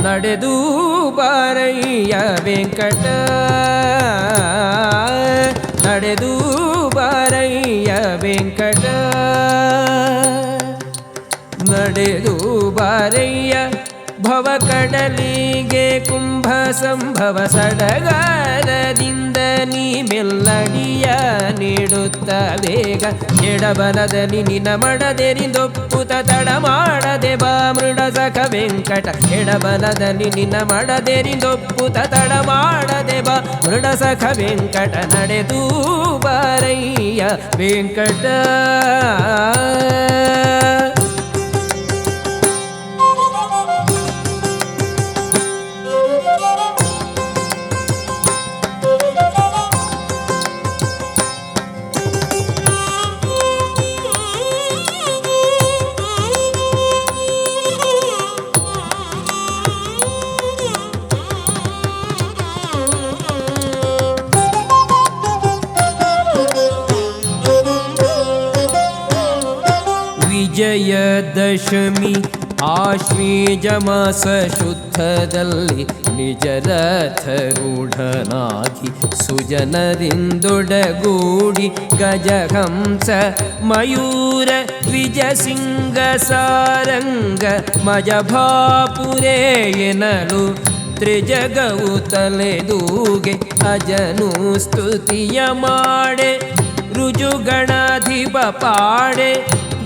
ನಡೆದು ಬಾರಯ್ಯ ವೆಂಕಟ, ನಡೆದು ಬಾರಯ್ಯ ವೆಂಕಟ, ನಡೆದು ಬಾರಯ್ಯ ಭವಕಡಲಿಗೆ ಕುಂಭ ಸಂಭವ ಸಡಗಾರದಿಂದ ನೀ ಮೆಲ್ಲಡಿಯ ನೀಡುತ್ತ ಬೇಗ. ಎಡಬಲದಲ್ಲಿ ನಿನ ಮಡದೆರಿಂದೊಪ್ಪುತ ತಡ ಮಾಡದೆ ಬಾ ಮೃಡ ಸಖ ವೆಂಕಟ, ಎಡಬಲದಲ್ಲಿ ನಿನ ಮಡದೆರಿಂದೊಪ್ಪುತ ತಡ ಮಾಡದೆ ಬಾ ಮೃಡ ಸಖ ವೆಂಕಟ, ನಡೆದು ಬಾರಯ್ಯ ವೆಂಕಟ. ವಿಜಯದಶಮಿ ಆಶ್ವೀಜ ಮಾಸ ಶುದ್ಧದಲ್ಲಿ ನಿಜ ರಥರೂಢನಾಗಿ ಸುಜನರಿಂದೊಡಗೂಡಿ ಗಜಹಂಸ ಮಯೂರ ದ್ವಿಜ ಸಿಂಗ ಸಾರಂಗ ಮಜಭಾಪುರೇ ಎನ್ನಲು ತ್ರಿಜಗವು ತಲೆದೂಗೆ ಅಜನು ಸ್ತುತಿಯ ಮಾಡೆ ರುಜುಗಣಾಧಿಪ ಪಾಡೆ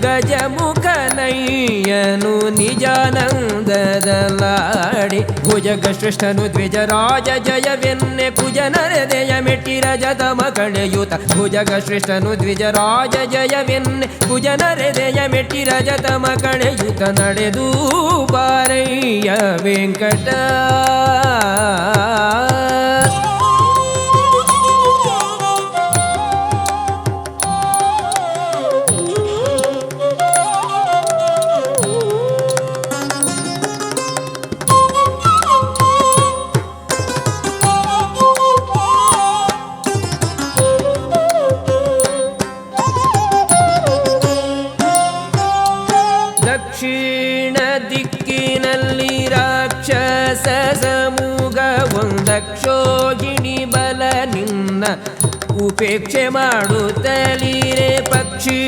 ಗಜಮುಖನಯ್ಯನು ನಿಜಾನಂದದಲಾಡಿ ಭುಜಗ ಶ್ರೇಷ್ಠನು ದ್ವಿಜರಾಜ ಜಯವೆನ್ನೆ ಕುಜನರದೆಯ ಮೆಟ್ಟಿ ರಜತಮ ಕಳೆಯುತ ಭುಜಗ ಶ್ರೇಷ್ಠನು ದ್ವಿಜರಾಜ ಜಯವೆನ್ನೆ ಕುಜನರದೆಯ ಮೆಟ್ಟಿ ರಜತಮ ಕಳೆಯುತ ನಡೆದು ಬಾರಯ್ಯ ವೆಂಕಟ. ದಕ್ಷಿಣ ದಿಕ್ಕಿನಲ್ಲಿ ರಾಕ್ಷಸ ಸಮೂಗ ಒಂದಕ್ಷೋಹಿಣಿ ಬಲ ನಿನ್ನ ಉಪೇಕ್ಷೆ ಮಾಡುತ್ತಲೀರೆ ಪಕ್ಷಿ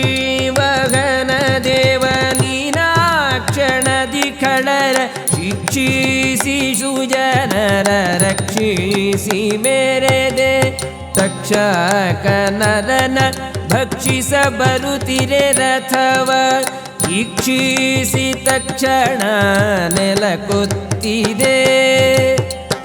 ವಹನ ದೇವ ನೀನಾಕ್ಷಣದಿ ಖಳರ ಶಿಕ್ಷಿಸಿ ಸುಜನರ ರಕ್ಷಿಸಿ ಮೇರೆದೆ ತಕ್ಷಕ ನರನ ಭಕ್ಷಿಸ ಬರುತ್ತಿರೆ ರಥವ ಇಕ್ಷಿಸಿ ತಕ್ಷಣ ನೆಲಕೊತ್ತಿದೆ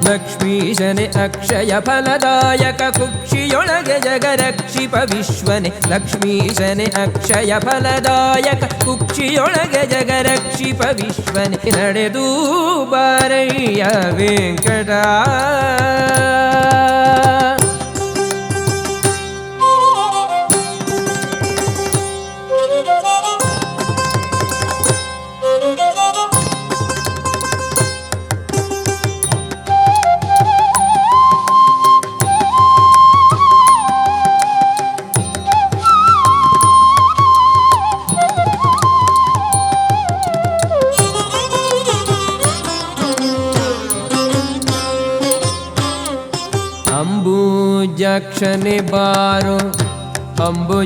ಲಕ್ಷ್ಮೀಶನೆ ಅಕ್ಷಯ ಫಲದಾಯಕ ಕುಕ್ಷಿಯೊಳಗೆ ಜಗರಕ್ಷಿಪ ವಿಶ್ವನೆ ಲಕ್ಷ್ಮೀಶನೆ ಅಕ್ಷಯ ಫಲದಾಯಕ ಕುಕ್ಷಿಯೊಳಗೆ ಜಗರಕ್ಷಿಪ ವಿಶ್ವನೆ ನಡೆದು ಬಾರಯ್ಯ ವೆಂಕಟ. ಅಂಬುಜಾಕ್ಷನೆ ಬಾರೋ ಅಂಬುಜವದನನೆ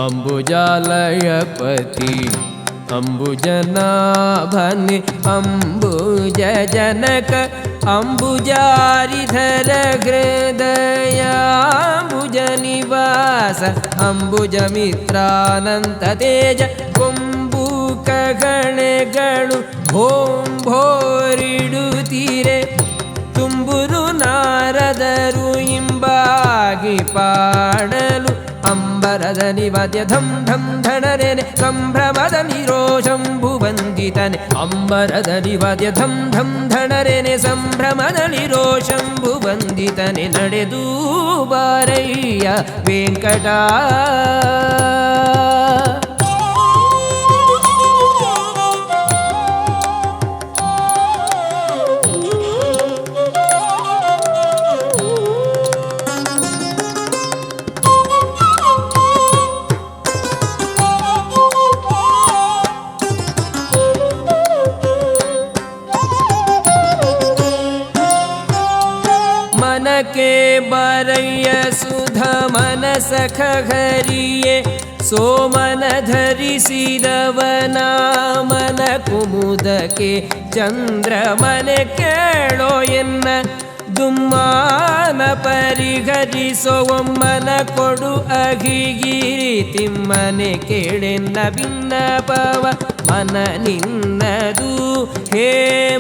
ಅಂಬುಜಾಲಯಪತಿ ಅಂಬುಜನಾಭನೆ ಅಂಬುಜ ಜನಕ ಅಂಬುಜಾರಿಧರ ಹೃದಯ ಅಂಬುಜ ನಿವಾಸ ಅಂಬುಜ ಮಿತ್ರಾನಂತ ತೇಜ ಕೊಂಬುಕ ಗಣೆಗಳು ಭೋಂ ಭೋರಿಡುತ್ತೀರೆ ತುಂಬುರು ನಾರದರು ಇಂಬಾಗಿ ಪಾಡಲು ಅಂಬರದ ನಿವಾದ್ಯ ಧಂ ಧಂ ಧಣರೆನೆ ಸಂಭ್ರಮದ ನಿರೋಷಂಭು ವಂದಿತನೆ ಅಂಬರದ ನಿವಾದ್ಯ ಧಂ ಧಂ ಧಣರೆನೆ ಸಂಭ್ರಮದ ನಿರೋಷಂಭು ವಂದಿತನೆ ನಡೆದು ಬಾರಯ್ಯ ವೆಂಕಟ. ಮನಕ್ಕೆ ಬರಯ್ಯ ಸುಧ ಮನಸಖ ಹರಿಯೇ ಸೋಮನ ಧರಿಸಿದವನ ಮನ ಕುಮುದಕ್ಕೆ ಚಂದ್ರಮನೆ ಕೇಳೋ ಎನ್ನ ದುಮ್ಮಾನ ಪರಿಹರಿಸೋ ಒಮ್ಮನ ಕೊಡು ಅಗಿಗಿರಿ ತಿಮ್ಮನೆ ಕೇಳೆನ್ನ ಭಿನ್ನಪವ ಮನ ನಿನ್ನದು ಹೇ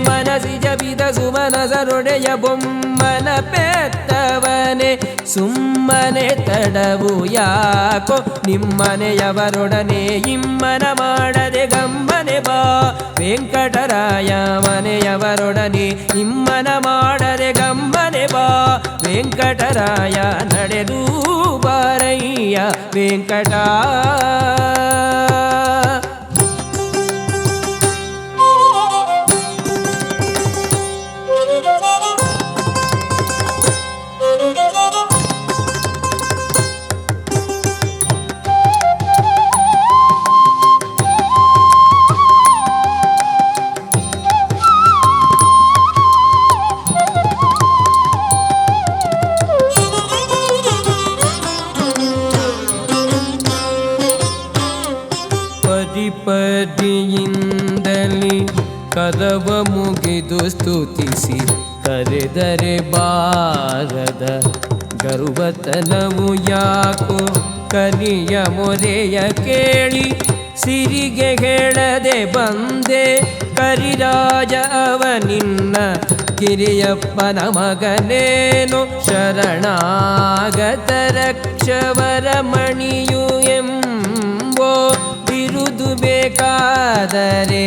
ಮನಸಿಜ ಬಿದ ಸುಮನಸರೊಡೆಯ ಬೊಮ್ಮನ ಪೆತ್ತವನೆ ಸುಮ್ಮನೆ ತಡವು ಯಾಕೋ ನಿಮ್ಮನೆಯವರೊಡನೆ ಇಮ್ಮನ ಮಾಡದೆ ಗಮ್ಮನೆ ಬಾ ವೆಂಕಟರಾಯ ಮನೆಯವರೊಡನೆ ಇಮ್ಮನ ಮಾಡದೆ ಗಮ್ಮನೆ ಬಾ ವೆಂಕಟರಾಯ ನಡೆದು ಬಾರಯ್ಯ ವೆಂಕಟ ಪದಿಯಿಂದಲಿ ಕದವ ಮುಗಿದು ಸ್ತುತಿಸಿ ಕರೆದರೆ ಬಾರದ ಗರ್ವತನವು ಯಾಕೋ ಕಲಿಯ ಮೊರೆಯ ಕೇಳಿ ಸಿರಿಗೆ ಹೇಳದೆ ಬಂದೆ ಕರಿರಾಜ ಅವನಿನ್ನ ಕಿರಿಯಪ್ಪನ ಮಗನೇನು ಶರಣಾಗತ ರಕ್ಷವರ ಮಣಿಯು ಎಂಬೋ ಬಿರುದು ಬೇಕಾದರೆ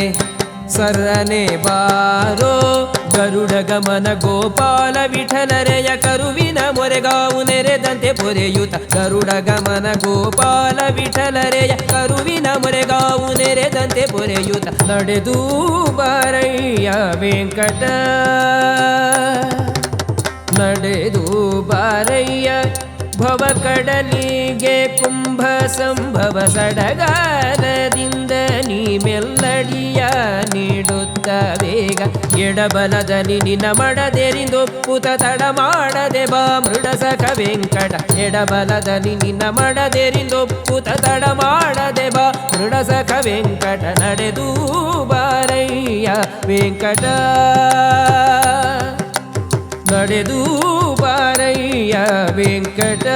ಸರ್ರನೆ ಬಾರೋ ಗರುಡ ಗಮನ ಗೋಪಾಲ ವಿಠಲರೆಯ ಕರುವಿನ ಮೊರೆಗಾವು ನೆರೆದಂತೆ ಪೊರೆಯುತ ಗರುಡ ಗಮನ ಗೋಪಾಲ ವಿಠಲರೆಯ ಕರುವಿನ ಮೊರೆಗಾವು ನೆರೆದಂತೆ ಪೊರೆಯುತ ನಡೆದು ಬಾರಯ್ಯ ವೆಂಕಟ ನಡೆದು ಬಾರಯ್ಯ ಭವ ಕಡಲಿಗೆ ಕುಂಭ ಸಂಭವ ಸಡಗಾರದಿಂದ ನೀ ಮೆಲ್ಲಡಿಯ ನೀಡುತ್ತ ಬೇಗ ಎಡಬಲದಲ್ಲಿ ನಿನ್ನ ಮಡದೆರಿಂದೊಪ್ಪುತ ತಡ ಮಾಡದೆ ಬಾ ಮೃಡಸಖ ವೆಂಕಟ ಎಡಬಲದಲ್ಲಿ ನಿನ್ನ ಮಡದೆರಿಂದೊಪ್ಪುತ ತಡ ಮಾಡದೆ ಬಾ ಮೃಡಸಖ ವೆಂಕಟ ನಡೆದು ಬಾರಯ್ಯ ವೆಂಕಟ ನಡೆದು ಬಾರಯ್ಯ ವೆಂಕಟ